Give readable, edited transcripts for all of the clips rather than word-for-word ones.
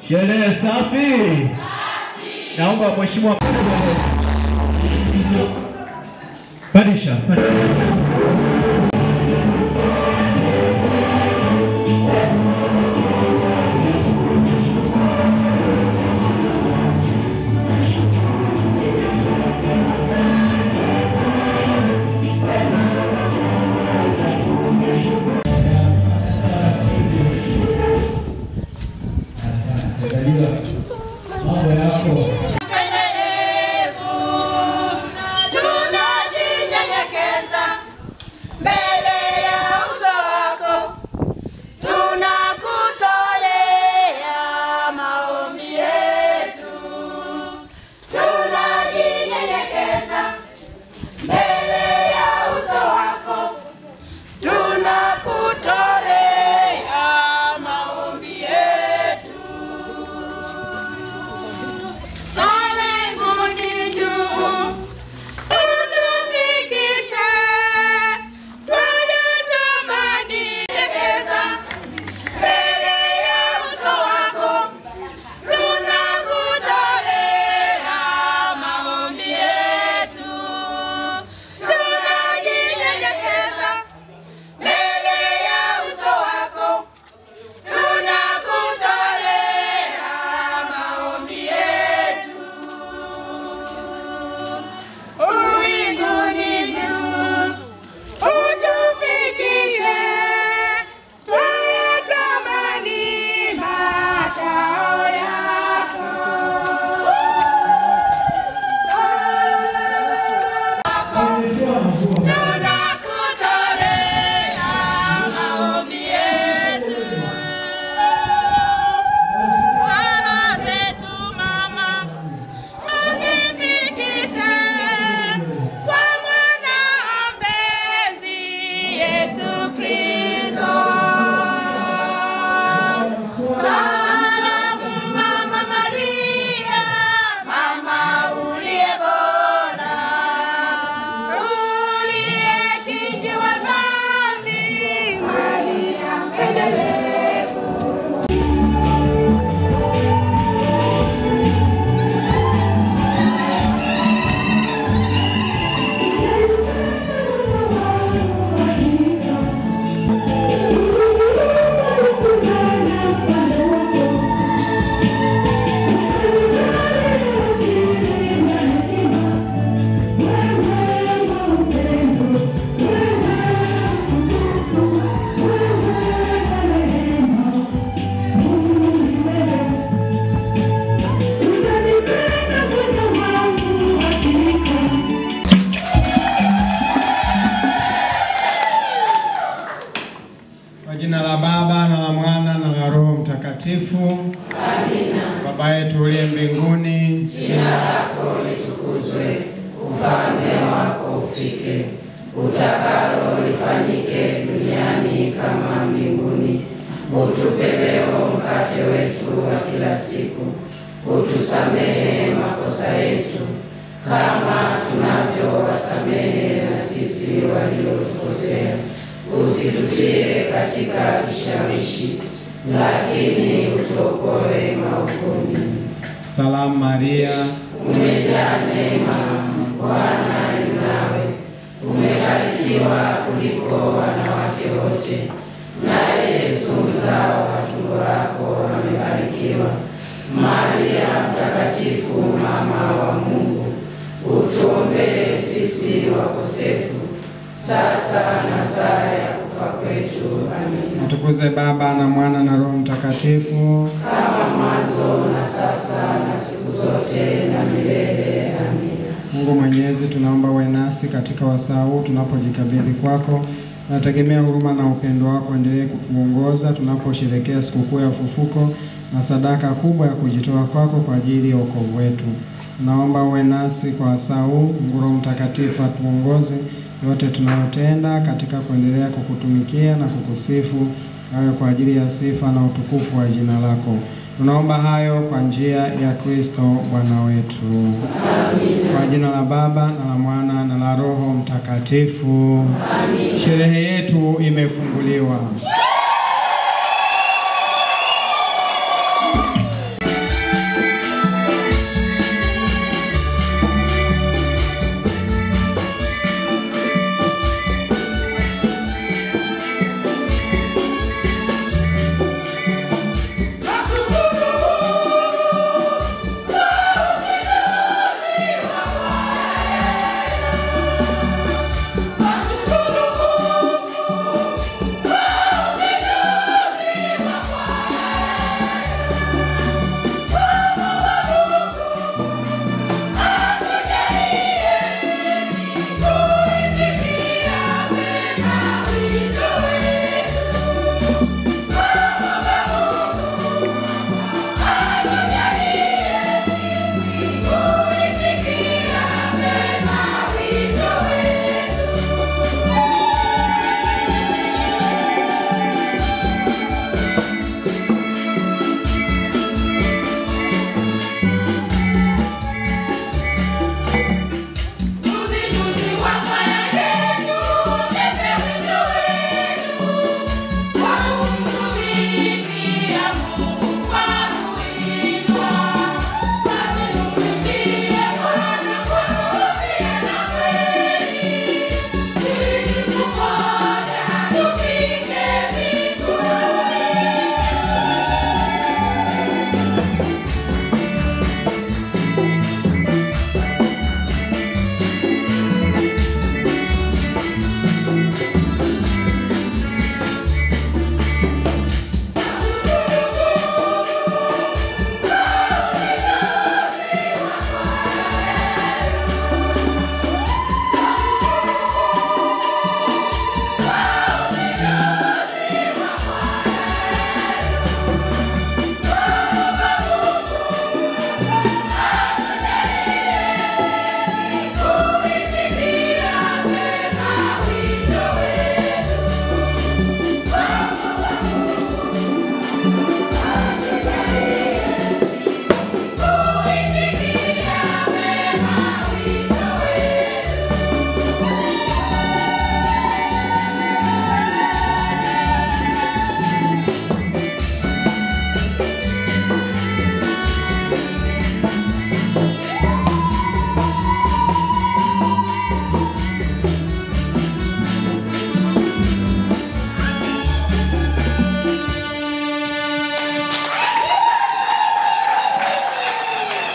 Sherehe safi. Naomba mheshimiwa Padisha. Amina. Baba yetu uliye mbinguni, jina lako litukuzwe, ufalme wako ufike, utakalo lifanyike duniani kama mbinguni. Utupe leo mkate wetu wa kila siku. Utusamehe makosa yetu kama tunavyowasamehe na sisi waliotukosea. Usitutie katika kishawishi, lakini utuokoe maovuni. Salamu Maria, umejaa neema, Bwana yu nawe. Umebarikiwa kuliko wanawake wote, naye Yesu mzao wa tumbo lako amebarikiwa. Maria mtakatifu, mama wa Mungu, utuombee sisi wakosefu, sasa na saa ya kufa kwetu. Amina. Mtukuze Baba na Mwana na Roho Mtakatifu, kama mwanzo na sasa na siku zote na milele. Amina. Mungu Mwenyezi, tunaomba uwe nasi katika wasaa huu tunapojikabidhi kwako. Tunategemea huruma na upendo wako endelee kutuongoza tunaposherehekea sikukuu ya ufufuko na sadaka kubwa ya kujitoa kwako kwa ajili ya wokovu wetu. Tunaomba uwe nasi kwa wasaa huu. Mungu Roho Mtakatifu atuongoze yote tunayotenda katika kuendelea kukutumikia na kukusifu, awe kwa ajili ya sifa na utukufu wa jina lako. Tunaomba hayo kwa njia ya Kristo Bwana wetu. Amina. Kwa jina la Baba na la Mwana na la Roho Mtakatifu. Amina. Sherehe yetu imefunguliwa.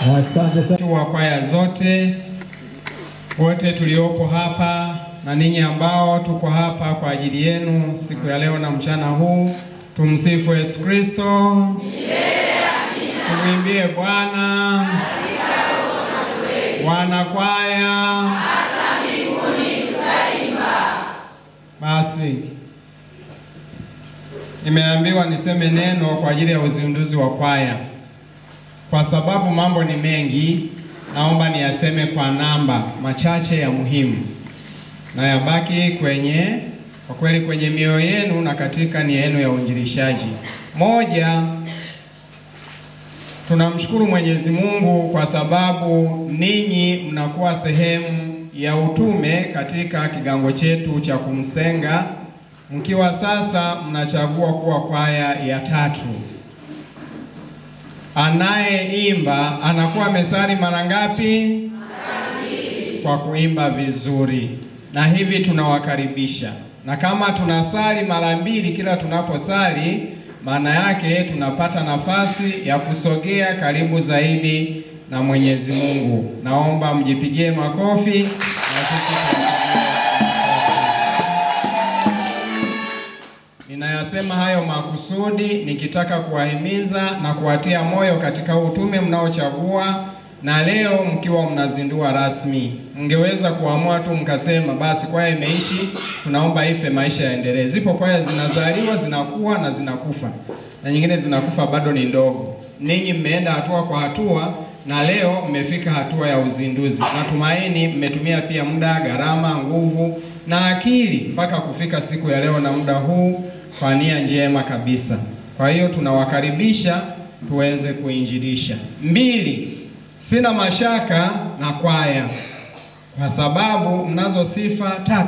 Asante sana. Wa kwaya zote, wote tuliopo hapa na ninyi ambao tuko hapa kwa ajili yenu siku ya leo na mchana huu, tumsifu Yesu Kristo. Tumwimbie Bwana. Wana kwaya, hata mbinguni tutaimba. Basi nimeambiwa niseme neno kwa ajili ya uzinduzi wa kwaya. Kwa sababu mambo ni mengi, naomba niyaseme kwa namba machache ya muhimu, na yabaki kwa kweli kwenye mioyo yenu na katika nia yenu ya uinjilishaji. Moja, tunamshukuru Mwenyezi Mungu kwa sababu ninyi mnakuwa sehemu ya utume katika kigango chetu cha Kumsenga, mkiwa sasa mnachagua kuwa kwaya ya 3. Anayeimba anakuwa amesali mara ngapi? Kwa kuimba vizuri. Na hivi tunawakaribisha. Na kama tunasali mara 2 kila tunaposali, maana yake tunapata nafasi ya kusogea karibu zaidi na Mwenyezi Mungu. Naomba mjipigie makofi na sisi ninayasema hayo makusudi nikitaka kuwahimiza na kuwatia moyo katika utume mnaochagua. Na leo mkiwa mnazindua rasmi, mngeweza kuamua tu mkasema basi kwaya imeishi, tunaomba ife, maisha yaendelee. Zipo kwaya zinazaliwa, zinakuwa na zinakufa, na nyingine zinakufa bado ni ndogo. Ninyi mmeenda hatua kwa hatua na leo mmefika hatua ya uzinduzi. Natumaini mmetumia pia muda, gharama, nguvu na akili mpaka kufika siku ya leo na muda huu kwa nia njema kabisa. Kwa hiyo tunawakaribisha tuweze kuinjilisha. 2, sina mashaka na kwaya kwa sababu mnazo sifa 3.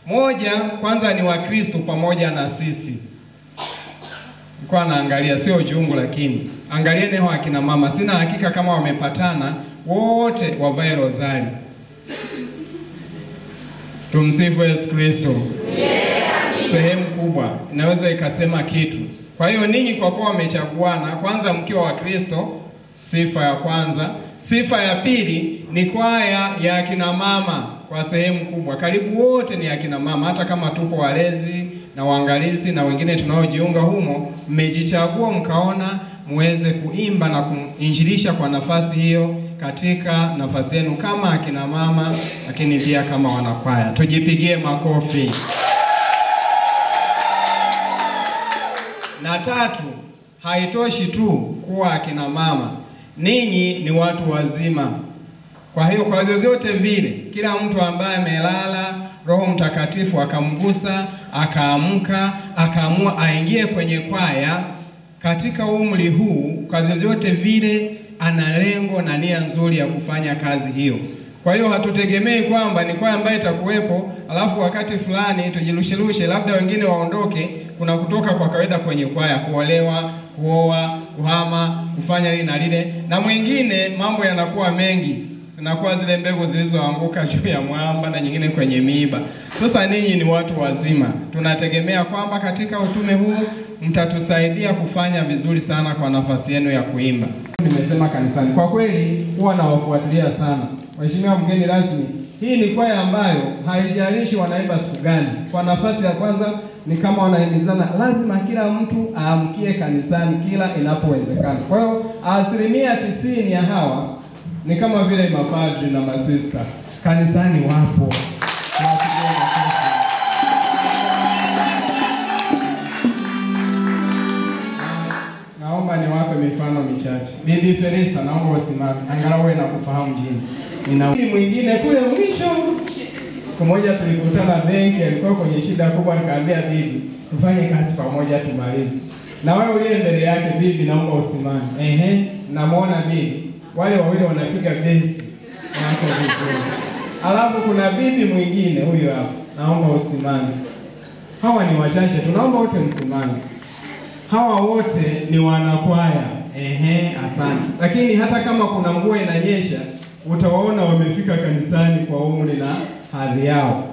Moja, kwanza ni Wakristo pamoja na sisi. Kwa naangalia sio jungu, lakini angalieni hao akina mama, sina hakika kama wamepatana wote wavae rozari. Tumsifu Yesu Kristo. Sehemu kubwa inaweza ikasema kitu. Kwa hiyo ninyi kwa kuwa wamechaguana, kwanza mkiwa wa Kristo, sifa ya kwanza. Sifa ya pili ni kwaya ya akina mama kwa sehemu kubwa. Karibu wote ni akina mama, hata kama tupo walezi na waangalizi na wengine tunaojiunga humo, mmejichagua mkaona muweze kuimba na kuinjilisha kwa nafasi hiyo katika nafasi yenu kama akina mama, lakini pia kama wanakwaya. Tujipigie makofi. Na 3, haitoshi tu kuwa akina mama, ninyi ni watu wazima. Kwa hiyo kwa vyovyote vile, kila mtu ambaye amelala Roho Mtakatifu akamgusa, akaamka, akaamua aingie kwenye kwaya katika umri huu, kwa vyovyote vile ana lengo na nia nzuri ya kufanya kazi hiyo. Kwa hiyo hatutegemei kwamba ni kwaya ambayo itakuwepo alafu wakati fulani tujirushe, labda wengine waondoke. Kuna kutoka kwa kawaida kwenye kwaya, kuolewa, kuoa, kuhama, kufanya hili na lile, na mwingine mambo yanakuwa mengi, zinakuwa zile mbegu zilizoanguka juu ya mwamba na nyingine kwenye miiba. Sasa ninyi ni watu wazima, tunategemea kwamba katika utume huu mtatusaidia kufanya vizuri sana kwa nafasi yenu ya kuimba. Nimesema kanisani, kwa kweli huwa nawafuatilia sana. Mheshimiwa mgeni rasmi, hii ni kwaya ambayo haijalishi wanaimba siku gani. Kwa nafasi ya kwanza ni kama wanahimizana, lazima kila mtu aamkie kanisani kila inapowezekana. Kwa hiyo 90% ya hawa ni kama vile mapadri na masista, kanisani wapo. Naomba niwape mifano michache. Bibi Felista, naomba usimame, angalau wewe nakufahamu jina. Nina mwingine kule mwisho. Siku moja tulikutana benki, alikuwa kwenye shida kubwa, nikamwambia bibi, tufanye kazi pamoja tumalize. Na wewe uliye mbele yake bibi, naomba usimame. Namuona bibi. Wale wawili wanapiga besi. Yako vizuri. Alafu kuna bibi mwingine huyo hapo. Naomba usimame. Hawa ni wachache, tunaomba wote msimame. Hawa wote ni wanakwaya. Asante. Lakini hata kama kuna mvua inanyesha, utawaona wamefika kanisani kwa umri na hadhi yao.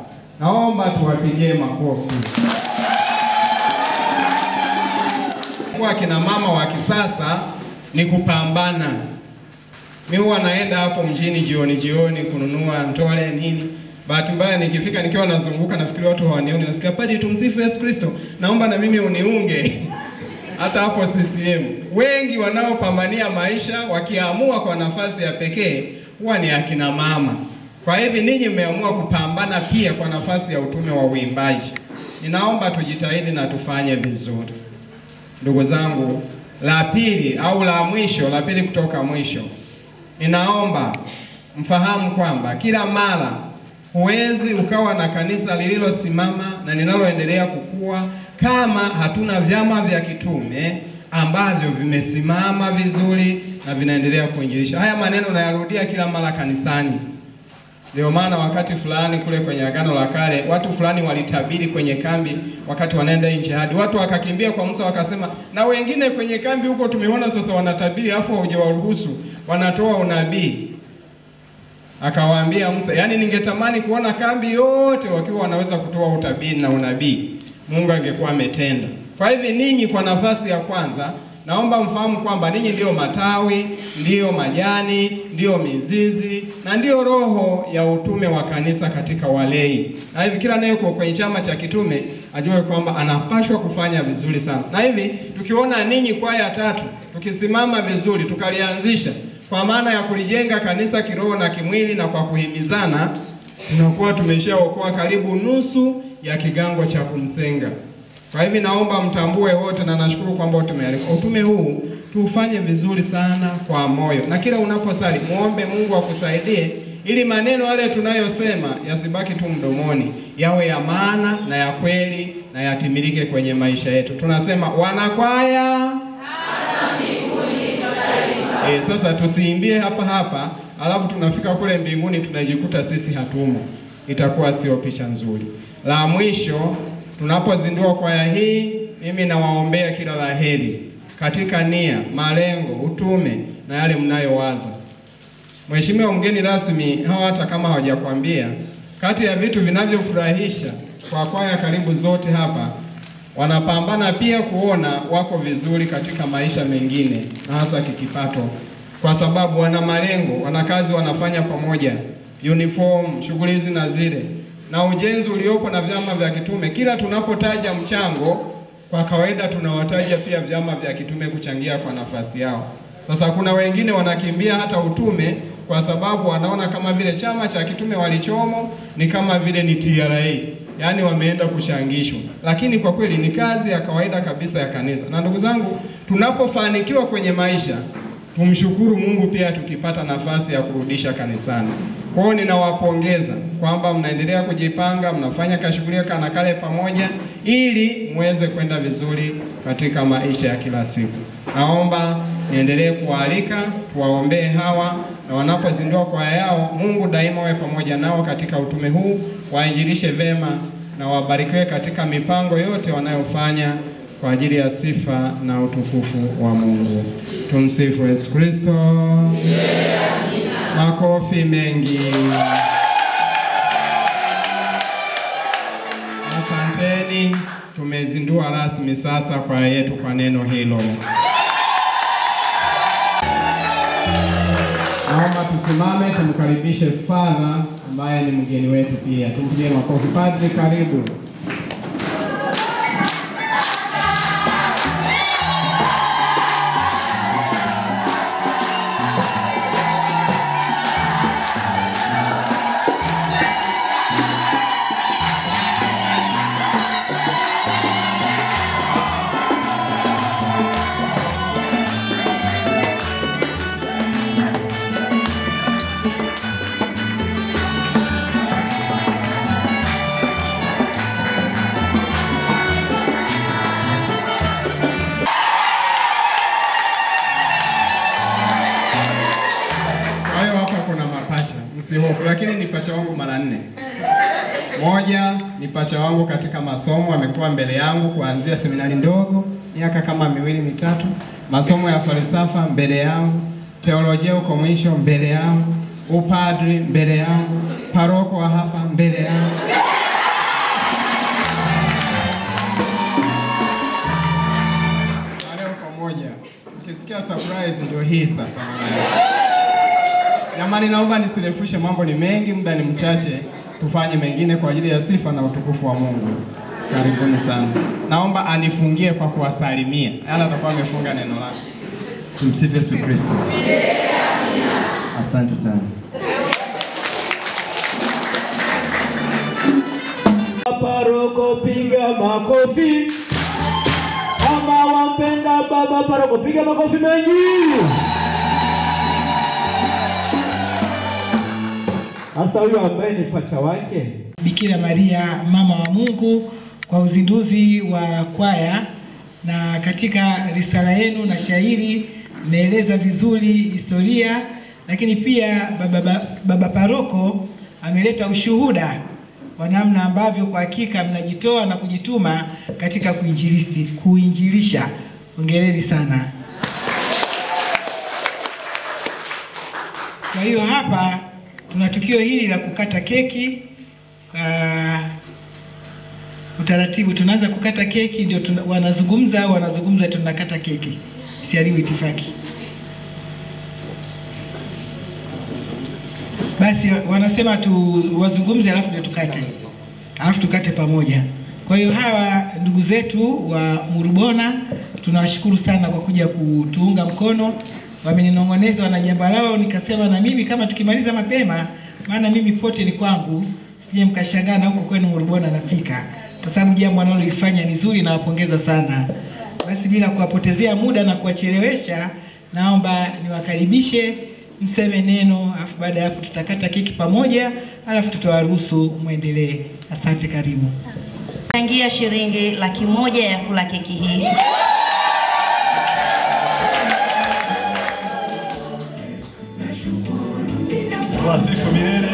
Naomba tuwapigie makofi. Kwa kina mama wa kisasa ni kupambana. Mimi huwa naenda hapo mjini jioni kununua ntole nini. Bahati mbaya nikifika nikiwa nazunguka nafikiri watu hawanioni, nasikia padri tumsifu Yesu Kristo, naomba na mimi uniunge. Hata hapo CCM wengi wanaopambania maisha wakiamua kwa nafasi ya pekee huwa ni akina mama. Kwa hivi ninyi mmeamua kupambana pia kwa nafasi ya utume wa uimbaji. Ninaomba tujitahidi na tufanye vizuri. Ndugu zangu, la pili au la pili kutoka mwisho. Ninaomba mfahamu kwamba kila mara huwezi ukawa na kanisa lililosimama na linaloendelea kukua kama hatuna vyama vya kitume ambavyo vimesimama vizuri na vinaendelea kuinjilisha. Haya maneno nayarudia kila mara kanisani. Ndio maana wakati fulani kule kwenye Agano la Kale watu fulani walitabiri kwenye kambi wakati wanaenda nje hadi watu wakakimbia kwa Musa wakasema, na wengine kwenye kambi huko tumeona sasa wanatabiri afu hujawaruhusu, wanatoa unabii. Akawaambia Musa, yani ningetamani kuona kambi yote wakiwa wanaweza kutoa utabiri na unabii. Mungu angekuwa ametenda. Kwa hivi ninyi kwa nafasi ya kwanza, naomba mfahamu kwamba ninyi ndio matawi, ndio majani, ndio mizizi, na ndio roho ya utume wa kanisa katika walei. Na hivi kila anayeko kwenye chama cha kitume ajue kwamba anapaswa kufanya vizuri sana. Na hivi tukiona ninyi kwaya tatu, tukisimama vizuri, tukalianzisha kwa maana ya kulijenga kanisa kiroho na kimwili na kwa kuhimizana, tunakuwa tumeshaokoa karibu nusu ya kigango cha Kumsenga. Kwa hivi naomba mtambue wote, na nashukuru kwamba tumealikwa. Utume huu tufanye vizuri sana kwa moyo. Na kila unaposali muombe Mungu akusaidie ili maneno yale tunayosema yasibaki tu mdomoni, yawe ya maana na ya kweli na yatimilike kwenye maisha yetu. Tunasema wanakwaya sasa tusiimbie hapa alafu tunafika kule mbinguni tunajikuta sisi hatumo. Itakuwa sio picha nzuri. La mwisho, tunapozindua kwaya hii, mimi nawaombea kila laheri katika nia, malengo, utume na yale mnayowaza. Mheshimiwa mgeni rasmi, hawa hata kama hawajakwambia, kati ya vitu vinavyofurahisha kwa kwaya karibu zote hapa, wanapambana pia kuona wako vizuri katika maisha mengine na hasa kikipato, kwa sababu wana malengo, wana kazi wanafanya pamoja, uniform, shughuli hizi na zile, na ujenzi uliopo na vyama vya kitume. Kila tunapotaja mchango, kwa kawaida tunawataja pia vyama vya kitume kuchangia kwa nafasi yao. Sasa kuna wengine wanakimbia hata utume kwa sababu wanaona kama vile chama cha kitume walichomo ni kama vile ni TRA, yani wameenda kushangishwa. Lakini kwa kweli ni kazi ya kawaida kabisa ya kanisa. Na ndugu zangu, tunapofanikiwa kwenye maisha, tumshukuru Mungu pia tukipata nafasi ya kurudisha kanisani. Kwa hiyo ninawapongeza kwamba mnaendelea kujipanga, mnafanya kashughuli kana kale pamoja ili muweze kwenda vizuri katika maisha ya kila siku. Naomba niendelee kualika, tuwaombee hawa, na wanapozindua kwaya yao, Mungu daima awe pamoja nao katika utume huu, wainjilishe vema na wabarikiwe katika mipango yote wanayofanya kwa ajili ya sifa na utukufu wa Mungu. Tumsifu Yesu Kristo. Makofi mengi. Asanteni, tumezindua rasmi sasa kwaya yetu kwa neno hilo. Naomba tusimame tumkaribishe Father ambaye ni mgeni wetu pia. Tumpigie makofi. Padri, karibu. Lakini ni pacha wangu mara 4. Moja ni pacha wangu katika masomo, amekuwa mbele yangu kuanzia seminari ndogo miaka kama 2-3, masomo ya falsafa mbele yangu, teolojia uko mwisho mbele yangu, upadri mbele yangu, paroko wa hapa mbele yangu. Leo pamoja ukisikia surprise ndio hii sasa. Jamani, naomba nisirefushe, mambo ni mengi, muda ni mchache, tufanye mengine kwa ajili ya sifa na utukufu wa Mungu. Karibuni sana. Naomba anifungie kwa kuwasalimia. Yala atakuwa amefunga neno lake. Tumsifu Yesu Kristo. Asante sana. Paroko piga makofi. Kama wampenda baba paroko piga makofi mengi. Hasa huyo ambaye ni pacha wake Bikira Maria mama wa Mungu kwa uzinduzi wa kwaya, na katika risala yenu na shairi mmeeleza vizuri historia, lakini pia baba paroko ameleta ushuhuda wa namna ambavyo kwa hakika mnajitoa na kujituma katika kuinjilisha. Hongereni sana. Kwa hiyo hapa tuna tukio hili la kukata keki. Utaratibu tunaanza kukata keki, ndio wanazungumza tunakata keki. Siharibu itifaki. Basi wanasema wazungumze alafu ndio tukate. Alafu tukate pamoja. Kwa hiyo hawa ndugu zetu wa Murubona tunawashukuru sana kwa kuja kutuunga mkono. Wameninong'oneza wana jambo lao, nikasema na mimi kama tukimaliza mapema, maana mimi pote ni kwangu, sije mkashangaa na huko kwenu Murubona nafika. Kwa sababu jambo wanalolifanya ni zuri na wapongeza sana. Basi bila kuwapotezea muda na kuwachelewesha, naomba niwakaribishe mseme neno, alafu baada ya hapo tutakata keki pamoja, alafu tutawaruhusu muendelee. Asante, karibu. Changia shilingi 100,000 ya kula keki hii. Wasifu milele.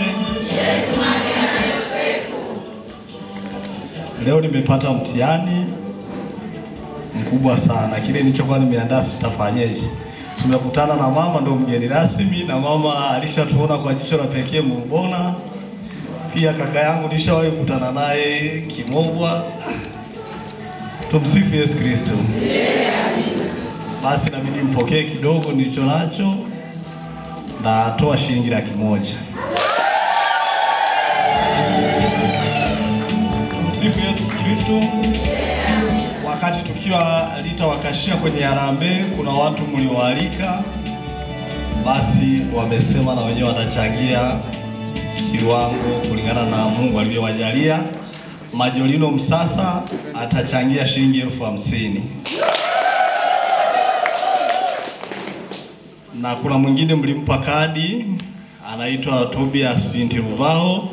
Leo nimepata mtihani mkubwa sana. Kile nilichokuwa nimeandaa sitafanyeje. Tumekutana na mama ndio mgeni rasmi, na mama alishatuona kwa jicho la pekee Murubona. Pia kaka yangu nishawahi kukutana naye Kimogwa. Tumsifu Yesu Kristo. Basi nabidi mpokee kidogo nilicho nacho, na toa shilingi 100,000. Tumsifu Yesu Kristo. Wakati tukiwa litawakashia kwenye harambee, kuna watu mlioalika, basi wamesema na wenyewe watachangia kiwango kulingana na Mungu alivyowajalia. Majolino Msasa atachangia shilingi 50,000. Na kuna mwingine mlimpa kadi, anaitwa Tobias binti Ruvao,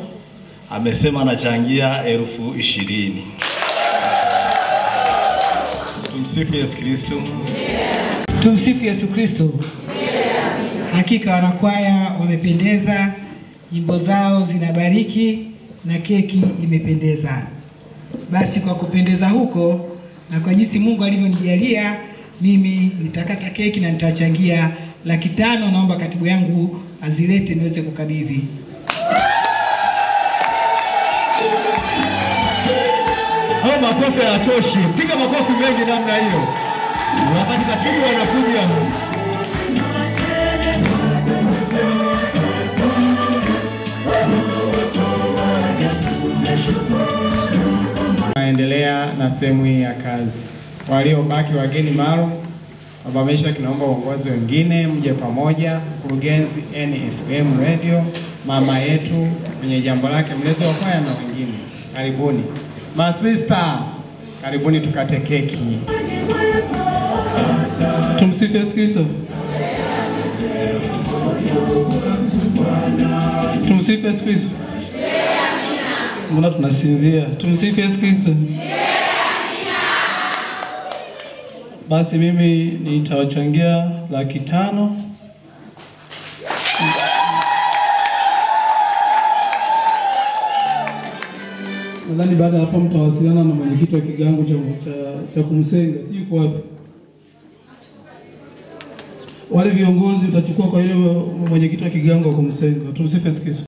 amesema anachangia 20,000. Tumsifu Yesu Kristo. Tumsifu Yesu Kristo. Hakika wanakwaya wamependeza, nyimbo zao zinabariki na keki imependeza. Basi kwa kupendeza huko na kwa jinsi Mungu alivyonijalia, mimi nitakata keki na nitachangia 500,000. Naomba katibu yangu azilete niweze kukabidhi. hao makofi hayatoshi. Piga makofi mengi namna hiyo. Wakati katibu anakuja. Naendelea na sehemu hii ya kazi. Waliobaki wageni maalum, Baba Mesha kinaomba uongozi wengine mje pamoja. Mkurugenzi NFM Radio, mama yetu kwenye jambo lake, mlezi wa kwaya na wengine. Karibuni. Masista, karibuni tukate keki. Tumsifu Yesu Kristo. Tumsifu Yesu Kristo. Mbona tunasinzia? Tumsifu Yesu Kristo. Basi mimi nitawachangia 500,000. Nadhani baada ya hapo mtawasiliana na mwenyekiti wa kigango cha kumsenga. Yuko wapi? Wale viongozi utachukua kwa hiyo mwenyekiti wa kigango kumsenga. Tumsifu Yesu Kristo.